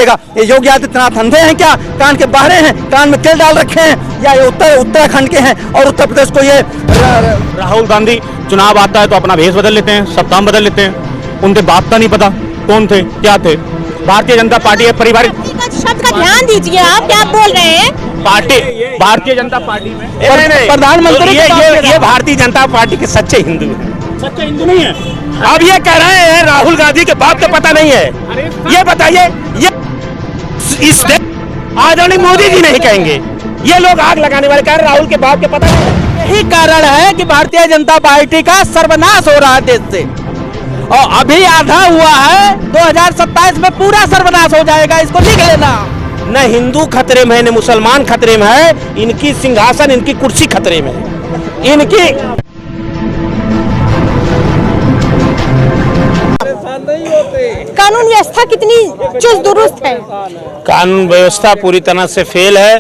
बचेगा। ये योगी आदित्यनाथ अंधे हैं क्या? कान के बहरे हैं? कान में तेल डाल रखे हैं? या ये उत्तराखंड के हैं और उत्तर प्रदेश को ये राहुल गांधी चुनाव आता है तो अपना भेष बदल लेते हैं, सब काम बदल लेते हैं, उनके बाप का नहीं पता कौन थे क्या थे। भारतीय जनता पार्टी है पारिवारिक शब्द का ध्यान दीजिए, आप क्या बोल रहे हैं? पार्टी भारतीय जनता पार्टी में प्रधानमंत्री ये भारतीय जनता पार्टी के सच्चे हिंदू हैं। सच्चे हिंदू नहीं है। अब ये कह रहे हैं राहुल गांधी के बाप का पता नहीं है। ये बताइए, ये इस आदरणीय मोदी जी नहीं कहेंगे, ये लोग आग लगाने वाले कह रहे राहुल के बाप के पता नहीं है। यही कारण है कि भारतीय जनता पार्टी का सर्वनाश हो रहा है देश से, और अभी आधा हुआ है, 2027 में पूरा सर्वनाश हो जाएगा, इसको लिख लेना। न हिंदू खतरे में है, न मुसलमान खतरे में है, इनकी सिंहासन इनकी कुर्सी खतरे में है। इनकी कानून व्यवस्था कितनी चुस्त दुरुस्त है? कानून व्यवस्था पूरी तरह से फेल है,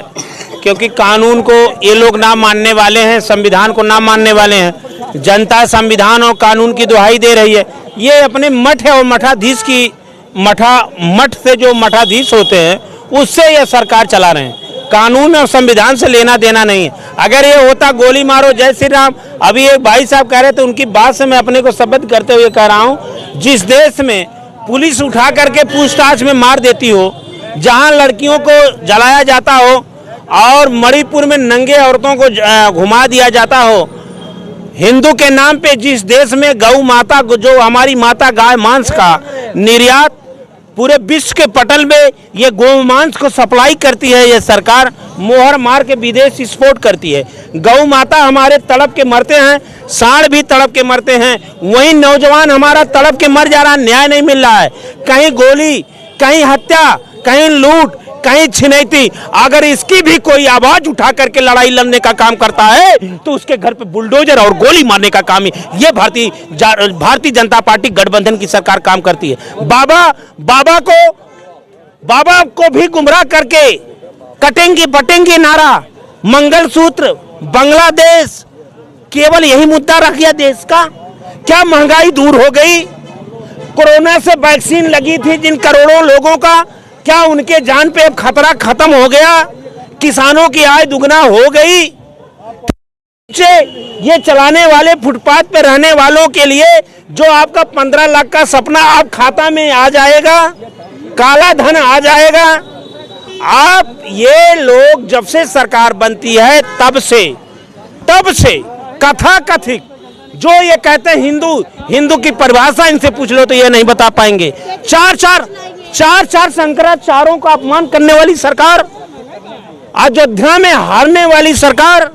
क्योंकि कानून को ये लोग ना मानने वाले हैं, संविधान को ना मानने वाले हैं। जनता संविधान और कानून की दुहाई दे रही है। ये अपने मठ है और मठाधीश की मठ से जो मठाधीश होते हैं उससे ये सरकार चला रहे हैं। कानून और संविधान से लेना देना नहीं है। अगर ये होता गोली मारो जय श्री राम, अभी एक भाई साहब कह रहे थे, उनकी बात से मैं अपने को शब्द करते हुए कह रहा हूँ, जिस देश में पुलिस उठा करके पूछताछ में मार देती हो, जहाँ लड़कियों को जलाया जाता हो और मणिपुर में नंगे औरतों को घुमा दिया जाता हो, हिंदू के नाम पे जिस देश में गौ माता जो हमारी माता गाय मांस का निर्यात पूरे विश्व के पटल में ये गोमांस को सप्लाई करती है, ये सरकार मोहर मार के विदेश एक्सपोर्ट करती है। गौ माता हमारे तड़प के मरते हैं, सांड भी तड़प के मरते हैं, वही नौजवान हमारा तड़प के मर जा रहा, न्याय नहीं मिल रहा है। कहीं गोली, कहीं हत्या, कहीं लूट, कहीं छिनैती। अगर इसकी भी कोई आवाज उठा करके लड़ाई लड़ने का काम करता है तो उसके घर पे बुलडोजर और गोली मारने का काम ही ये भारतीय जनता पार्टी गठबंधन की सरकार काम करती है। बाबा को भी गुमराह करके कटेंगे बटेंगे नारा, मंगलसूत्र, बांग्लादेश, केवल यही मुद्दा रख गया देश का। क्या महंगाई दूर हो गई? कोरोना से वैक्सीन लगी थी जिन करोड़ों लोगों का, क्या उनके जान पे अब खतरा खत्म हो गया? किसानों की आय दुगना हो गई? ये चलाने वाले फुटपाथ पे रहने वालों के लिए जो आपका 15 लाख का सपना आप खाता में आ जाएगा, काला धन आ जाएगा। आप ये लोग जब से सरकार बनती है तब से कथा कथित जो ये कहते हैं हिंदू की परिभाषा इनसे पूछ लो तो ये नहीं बता पाएंगे। चार शंकराचार्यों का अपमान करने वाली सरकार, अयोध्या में हारने वाली सरकार,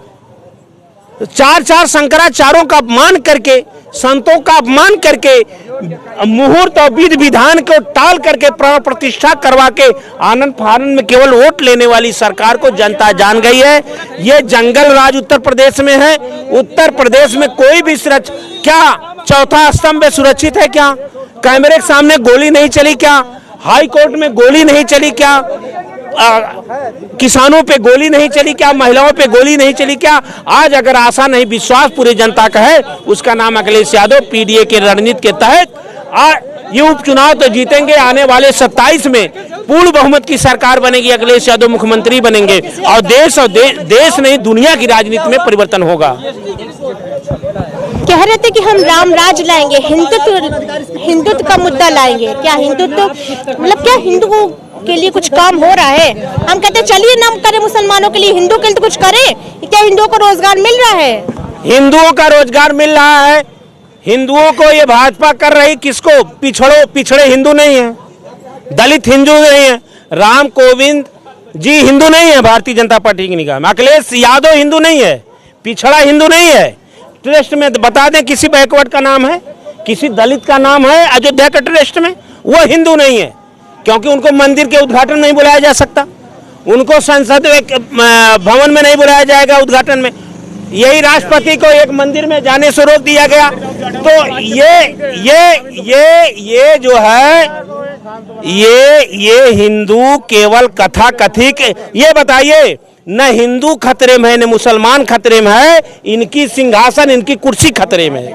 चार शंकराचार्यों का अपमान करके, संतों का अपमान करके, मुहूर्त और विधि विधान को टाल करके प्राण प्रतिष्ठा करवा के आनंद फानंद में केवल वोट लेने वाली सरकार को जनता जान गई है। ये जंगल राज उत्तर प्रदेश में है। उत्तर प्रदेश में कोई भी क्या चौथा स्तंभ में सुरक्षित है? क्या कैमरे के सामने गोली नहीं चली? क्या हाई कोर्ट में गोली नहीं चली? क्या किसानों पे गोली नहीं चली? क्या महिलाओं पे गोली नहीं चली? क्या आज अगर आशा नहीं विश्वास पूरी जनता का है, उसका नाम अखिलेश यादव पीडीए के रणनीति के तहत ये उपचुनाव तो जीतेंगे। आने वाले 27 में पूर्ण बहुमत की सरकार बनेगी, अखिलेश यादव मुख्यमंत्री बनेंगे और देश नहीं दुनिया की राजनीति में परिवर्तन होगा। कह रहे थे कि हम राम राज लाएंगे, हिंदुत्व का मुद्दा लाएंगे। क्या हिंदुत्व मतलब क्या हिंदुओं के लिए कुछ काम हो रहा है? हम कहते चलिए ना करें मुसलमानों के लिए, हिंदू के लिए तो कुछ करें। क्या हिंदुओं को रोजगार मिल रहा है? हिंदुओं का रोजगार मिल रहा है। हिंदुओं को ये भाजपा कर रही, किसको? पिछड़े हिंदू नहीं है, दलित हिंदू नहीं है, राम कोविंद जी हिंदू नहीं है भारतीय जनता पार्टी की निगाह में। अखिलेश यादव हिंदू नहीं है, पिछड़ा हिंदू नहीं है। ट्रस्ट में बता दें किसी बैकवर्ड का नाम है, किसी दलित का नाम है अयोध्या के ट्रस्ट में? वो हिंदू नहीं है, क्योंकि उनको मंदिर के उद्घाटन नहीं बुलाया जा सकता, उनको संसद भवन में नहीं बुलाया जाएगा उद्घाटन में। यही राष्ट्रपति को एक मंदिर में जाने से रोक दिया गया। तो ये जो है ये हिंदू केवल कथा कथित। ये बताइए, न हिंदू खतरे में है न मुसलमान खतरे में है, इनकी सिंहासन इनकी कुर्सी खतरे में है।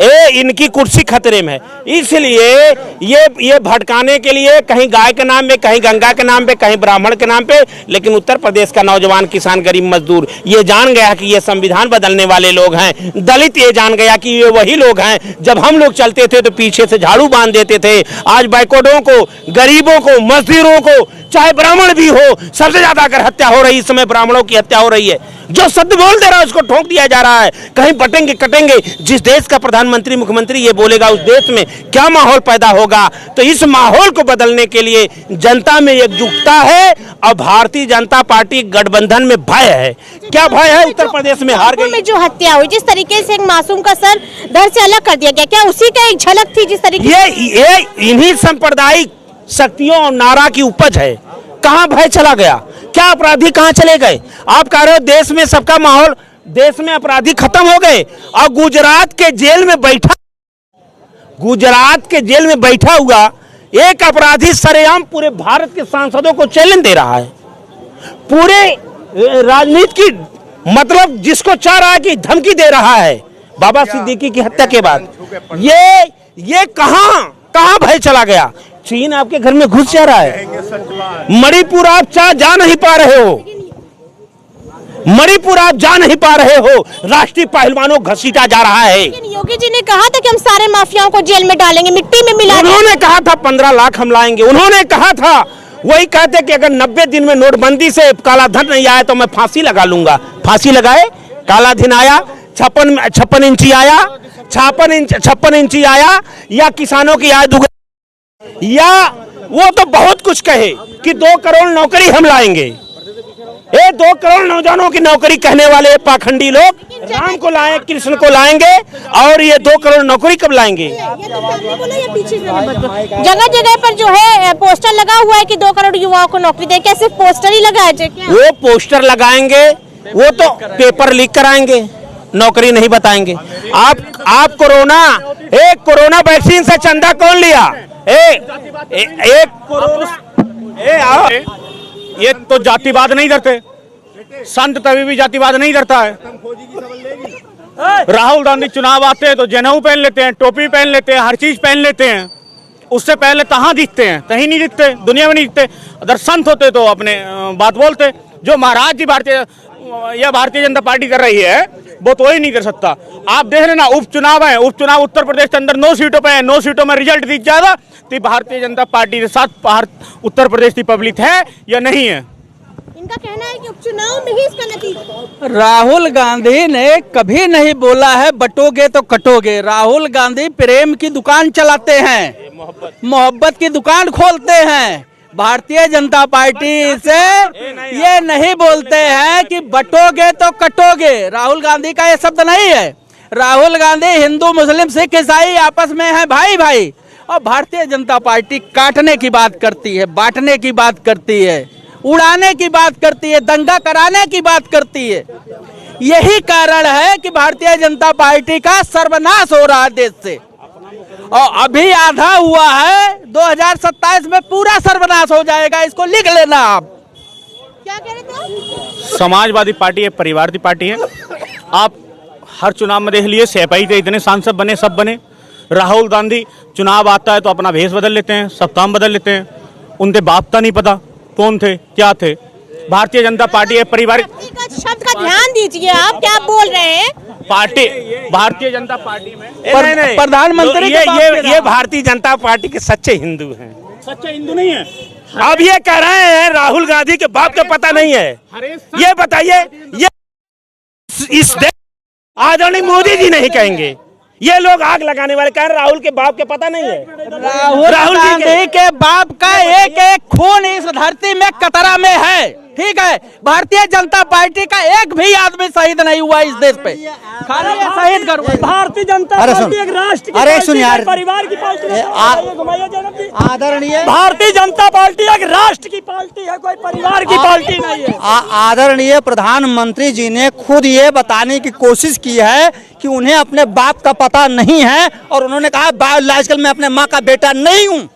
इनकी कुर्सी खतरे में है। इसलिए ये भटकाने के लिए कहीं गाय के नाम पे, कहीं गंगा के नाम पे, कहीं ब्राह्मण के नाम पे, लेकिन उत्तर प्रदेश का नौजवान, किसान, गरीब मजदूर ये जान गया कि ये संविधान बदलने वाले लोग हैं। दलित ये जान गया कि ये वही लोग हैं। जब हम लोग चलते थे तो पीछे से झाड़ू बांध देते थे। आज बैकवर्डों को, गरीबों को, मजदूरों को, चाहे ब्राह्मण भी हो, सबसे ज्यादा अगर हत्या हो रही, इस समय ब्राह्मणों की हत्या हो रही है। जो शब्द बोल दे रहा है उसको ठोक दिया जा रहा है। कहीं बटेंगे कटेंगे। जिस देश का प्रधानमंत्री, मुख्यमंत्री ये बोलेगा, उस देश में क्या माहौल पैदा होगा। तो इस माहौल को बदलने के लिए जनता में एकजुटता है और भारतीय जनता पार्टी गठबंधन में भय है। क्या भय है? उत्तर प्रदेश में हार गई। में जो हत्या हुई, जिस तरीके से एक मासूम का सर धड़ से अलग कर दिया गया, क्या उसी का एक झलक थी? जिस तरीके ये इन्हीं सांप्रदायिक शक्तियों और नारा की उपज है। कहां भय चला गया? क्या अपराधी कहां चले गए? आप कह रहे हो देश में सबका माहौल, देश में अपराधी खत्म हो गए। और गुजरात के जेल में बैठा हुआ एक अपराधी सरेआम पूरे भारत के सांसदों को चैलेंज दे रहा है। पूरे राजनीति की, मतलब जिसको चाह रहा है कि धमकी दे रहा है बाबा सिद्दीकी की हत्या के बाद। ये कहां भय चला गया? चीन आपके घर में घुस जा रहा है। मणिपुर आप जा नहीं पा रहे हो। मणिपुर आप जा नहीं पा रहे हो। राष्ट्रीय पहलवानों घसीटा जा रहा है। योगी जी ने कहा था कि हम सारे माफियाओं को जेल में डालेंगे, मिट्टी में मिला। उन्होंने कहा था 15 लाख हम लाएंगे। उन्होंने कहा था, वही कहते कि अगर 90 दिन में नोटबंदी से काला धन नहीं आया तो मैं फांसी लगा लूंगा। फांसी लगाए, काला धन आया, 56 इंची आया, 56 इंची आया, या किसानों की आय दुगनी, या वो तो बहुत कुछ कहे कि 2 करोड़ नौकरी हम लाएंगे। 2 करोड़ नौजवानों की नौकरी कहने वाले पाखंडी लोग राम को लाए, कृष्ण को लाएंगे, और ये 2 करोड़ नौकरी कब लाएंगे? जगह जगह पर जो है पोस्टर लगा हुआ है कि 2 करोड़ युवाओं को नौकरी दे। क्या सिर्फ पोस्टर ही लगाए थे क्या? वो पोस्टर लगाएंगे, वो तो पेपर लीक कराएंगे, नौकरी नहीं बताएंगे। आप कोरोना वैक्सीन से चंदा कौन लिया? ये तो जातिवाद नहीं डरते, संत तभी भी जातिवाद नहीं डरता है। राहुल गांधी चुनाव आते हैं तो जनेऊ पहन लेते हैं, टोपी पहन लेते हैं, हर चीज पहन लेते हैं। उससे पहले कहाँ दिखते हैं? कहीं नहीं दिखते, दुनिया में नहीं दिखते। अगर संत होते तो अपने बात बोलते। जो महाराज जी भारतीय जनता पार्टी कर रही है वो तो ही नहीं कर सकता। आप देख रहे ना, उपचुनाव है, उपचुनाव उत्तर प्रदेश के अंदर 9 सीटों पे है। 9 सीटों में रिजल्ट दिख जाएगा तो भारतीय जनता पार्टी के साथ उत्तर प्रदेश की पब्लिक है या नहीं है। इनका कहना है कि उपचुनाव में ही इसका नतीजा। राहुल गांधी ने कभी नहीं बोला है बटोगे तो कटोगे। राहुल गांधी प्रेम की दुकान चलाते हैं, मोहब्बत की दुकान खोलते हैं। भारतीय जनता पार्टी से ये नहीं बोलते हैं कि बटोगे तो कटोगे। राहुल गांधी का ये शब्द नहीं है। राहुल गांधी हिंदू, मुस्लिम, सिख, ईसाई आपस में है भाई भाई। और भारतीय जनता पार्टी काटने की बात करती है, बांटने की बात करती है, उड़ाने की बात करती है, दंगा कराने की बात करती है। यही कारण है कि भारतीय जनता पार्टी का सर्वनाश हो रहा है देश से। और अभी आधा हुआ है, 2027 में पूरा सर्वनाश हो जाएगा। इसको लिख लेना आप। क्या कह रहे थे? समाजवादी पार्टी है, परिवार की पार्टी है। आप हर चुनाव में देख लिए, सेपाई थे, इतने सांसद बने, सब बने। राहुल गांधी चुनाव आता है तो अपना भेष बदल लेते हैं, सब काम बदल लेते हैं। उनके बाप का नहीं पता कौन थे, क्या थे। भारतीय जनता पार्टी है, परिवार। शब्द का ध्यान दीजिए, आप क्या बोल रहे हैं? पार्टी भारतीय जनता पार्टी में प्रधानमंत्री ये भारतीय जनता पार्टी के सच्चे हिंदू हैं। सच्चे हिंदू नहीं है। अब ये कह रहे हैं राहुल गांधी के बाप का पता नहीं है। ये बताइए, ये इस देश आदरणीय मोदी जी नहीं कहेंगे। ये लोग आग लगाने वाले कह रहे राहुल के बाप के पता नहीं है। राहुल गांधी के बाप का एक एक खून इस धरती में कतरा में है। ठीक है, भारतीय जनता पार्टी का एक भी आदमी शहीद नहीं हुआ इस देश पे। खाली शहीद करो। भारतीय जनता पार्टी एक राष्ट्र की पार्टी है, परिवार की पार्टी है। आदरणीय भारतीय जनता पार्टी एक राष्ट्र की पार्टी है, कोई परिवार की पार्टी नहीं है। आदरणीय प्रधानमंत्री जी ने खुद ये बताने की कोशिश की है कि उन्हें अपने बाप का पता नहीं है, और उन्होंने कहा बायोलॉजिकल मैं अपने माँ का बेटा नहीं हूँ।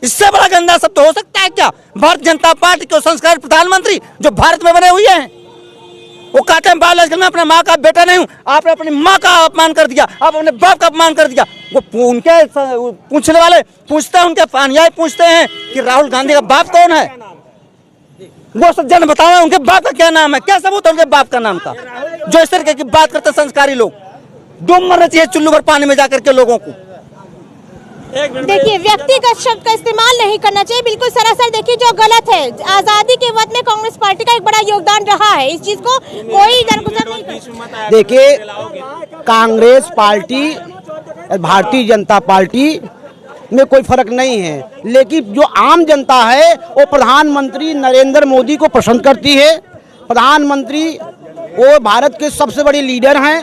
इससे बड़ा गंदा शब्द हो सकता है क्या? भारतीय जनता पार्टी के संस्कारी प्रधानमंत्री जो भारत में बने हुए हैं, वो कहते हैं बाल आजकल मैं अपने माँ का बेटा नहीं हूँ। आपने अपनी माँ का अपमान कर दिया, आप अपने बाप का अपमान कर दिया। वो उनके पूछने वाले पूछते हैं, उनके अनुयायी पूछते हैं कि राहुल गांधी का बाप कौन है। वो सज्जन बताओ उनके बाप का क्या नाम है, क्या सबूत है उनके बाप का नाम का। जो इस तरीके की बात करते संस्कारी लोग, डूब मरना चाहिए चुल्लू भर पानी में जाकर के लोगों को। देखिए, व्यक्तिगत शब्द का इस्तेमाल नहीं करना चाहिए, बिल्कुल सरासर देखिए जो गलत है। आजादी के वक्त में कांग्रेस पार्टी का एक बड़ा योगदान रहा है, इस चीज को कोई दरगुजर नहीं कर। देखिए, कांग्रेस पार्टी भारतीय जनता पार्टी में कोई फर्क नहीं है, लेकिन जो आम जनता है वो प्रधानमंत्री नरेंद्र मोदी को पसंद करती है। प्रधानमंत्री वो भारत के सबसे बड़े लीडर हैं,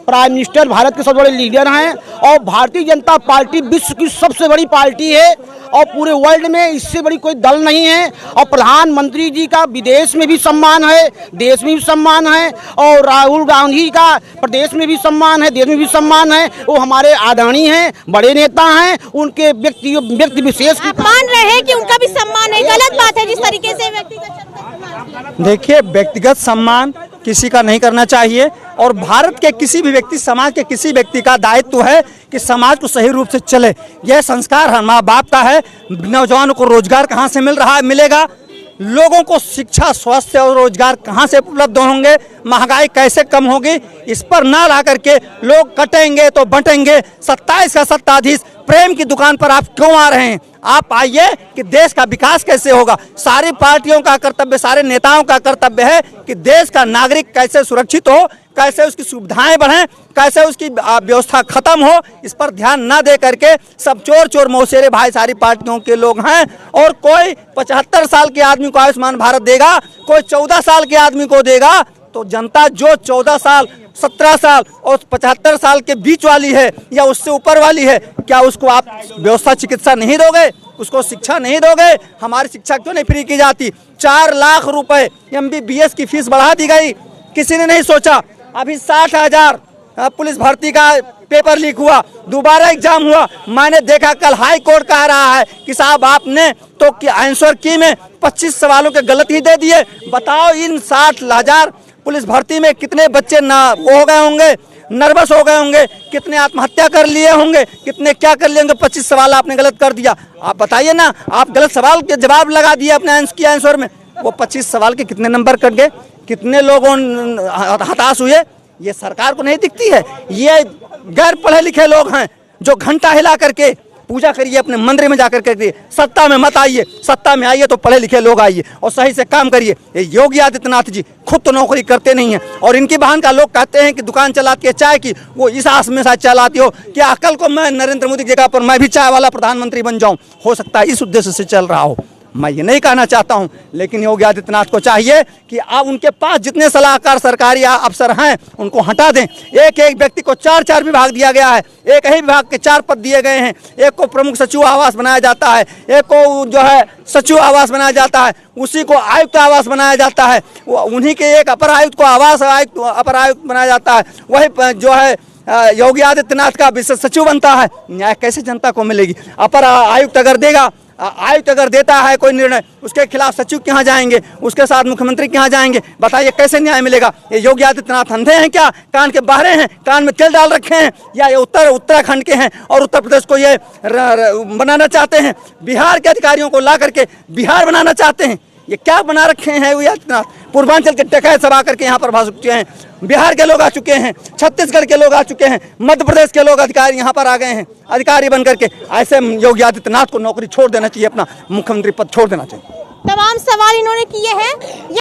प्राइम मिनिस्टर भारत के सबसे बड़े लीडर हैं, और भारतीय जनता पार्टी विश्व की सबसे बड़ी पार्टी है और पूरे वर्ल्ड में इससे बड़ी कोई दल नहीं है। और प्रधानमंत्री जी का विदेश में भी सम्मान है, देश में भी सम्मान है, और राहुल गांधी का प्रदेश में भी सम्मान है, देश में भी सम्मान है। वो हमारे आदरणीय हैं, बड़े नेता हैं, उनके व्यक्ति विशेष आप मान रहे हैं कि उनका भी सम्मान है, गलत बात है जिस तरीके से व्यक्तिगत शब्द का इस्तेमाल किया। देखिए, व्यक्तिगत सम्मान किसी का नहीं करना चाहिए, और भारत के किसी भी व्यक्ति, समाज के किसी व्यक्ति का दायित्व है कि समाज को सही रूप से चले। यह संस्कार हर माँ बाप का है। नौजवानों को रोजगार कहाँ से मिलेगा, लोगों को शिक्षा, स्वास्थ्य और रोजगार कहाँ से उपलब्ध होंगे, महंगाई कैसे कम होगी, इस पर ना ला करके लोग कटेंगे तो बटेंगे। 27 का सत्ताधीश प्रेम की दुकान पर आप क्यों आ रहे हैं? आप आइए कि देश का विकास कैसे होगा। सारी पार्टियों का कर्तव्य, सारे नेताओं का कर्तव्य है कि देश का नागरिक कैसे सुरक्षित हो, कैसे उसकी सुविधाएं बढ़ें, कैसे उसकी व्यवस्था खत्म हो, इस पर ध्यान ना दे करके सब चोर मौसेरे भाई सारी पार्टियों के लोग हैं। और कोई 75 साल के आदमी को आयुष्मान भारत देगा, कोई 14 साल के आदमी को देगा, तो जनता जो 14 साल, 17 साल और 75 साल के बीच वाली है या उससे ऊपर वाली है, क्या उसको आप व्यवस्था चिकित्सा नहीं दोगे, उसको शिक्षा नहीं दोगे? हमारी शिक्षा क्यों नहीं फ्री की जाती? 4 लाख रुपए MBBS की फीस बढ़ा दी गई, किसी ने नहीं सोचा। अभी 60,000 पुलिस भर्ती का पेपर लीक हुआ, दोबारा एग्जाम हुआ। मैंने देखा कल हाई कोर्ट कह रहा है कि साहब आपने तो आंसर की में 25 सवालों के गलत ही दे दिए। बताओ, इन 60,000 पुलिस भर्ती में कितने बच्चे हो गए होंगे, नर्वस हो गए होंगे, कितने आत्महत्या कर लिए होंगे, कितने क्या कर लिए होंगे। 25 सवाल आपने गलत कर दिया। आप बताइए ना, आप गलत सवाल के जवाब लगा दिए अपने आंसर में, वो 25 सवाल के कितने नंबर कट गए, कितने लोगों हताश हुए? ये सरकार को नहीं दिखती है? ये गैर पढ़े लिखे लोग हैं जो घंटा हिला करके पूजा करिए अपने मंदिर में जाकर के। सत्ता में मत आइए, सत्ता में आइए तो पढ़े लिखे लोग आइए और सही से काम करिए। योगी आदित्यनाथ जी खुद तो नौकरी करते नहीं हैं, और इनकी बहन का लोग कहते हैं कि दुकान चलाती है चाय की, वो इस आस में शायद चलाती हो कि कल को मैं नरेंद्र मोदी की जगह पर मैं भी चाय वाला प्रधानमंत्री बन जाऊं। हो सकता है इस उद्देश्य से चल रहा हो, मैं ये नहीं कहना चाहता हूं, लेकिन योगी आदित्यनाथ को चाहिए कि आप उनके पास जितने सलाहकार सरकारी अफसर हैं उनको हटा दें। एक व्यक्ति को 4 विभाग दिया गया है, एक ही विभाग के 4 पद दिए गए हैं। एक को प्रमुख सचिव आवास बनाया जाता है, एक को जो है सचिव आवास बनाया जाता है, उसी को आयुक्त आवास बनाया जाता है, उन्हीं के एक अपर आयुक्त को आवास आयुक्त अपर आयुक्त बनाया जाता है। वही जो है योगी आदित्यनाथ का विशेष सचिव बनता है। न्याय कैसे जनता को मिलेगी? अपर आयुक्त अगर देगा, आयुक्त अगर देता है कोई निर्णय, उसके खिलाफ सचिव के यहाँ जाएंगे, उसके साथ मुख्यमंत्री के यहाँ जाएंगे। बताइए कैसे न्याय मिलेगा? ये योगी आदित्यनाथ अंधे हैं क्या? कान के बहरे हैं? कान में तेल डाल रखे हैं? या ये उत्तराखंड के हैं और उत्तर प्रदेश को ये बनाना चाहते हैं? बिहार के अधिकारियों को ला करके बिहार बनाना चाहते हैं? ये क्या बना रखे हैं योगी आदित्यनाथ? पूर्वांचल के टकैत सब आकर के यहाँ पर भाग चुके हैं, बिहार के लोग आ चुके हैं, छत्तीसगढ़ के लोग आ चुके हैं, मध्य प्रदेश के लोग अधिकारी यहाँ पर आ गए हैं अधिकारी बन करके। ऐसे योगी आदित्यनाथ को नौकरी छोड़ देना चाहिए, अपना मुख्यमंत्री पद छोड़ देना चाहिए। तमाम सवाल इन्होंने किए हैं।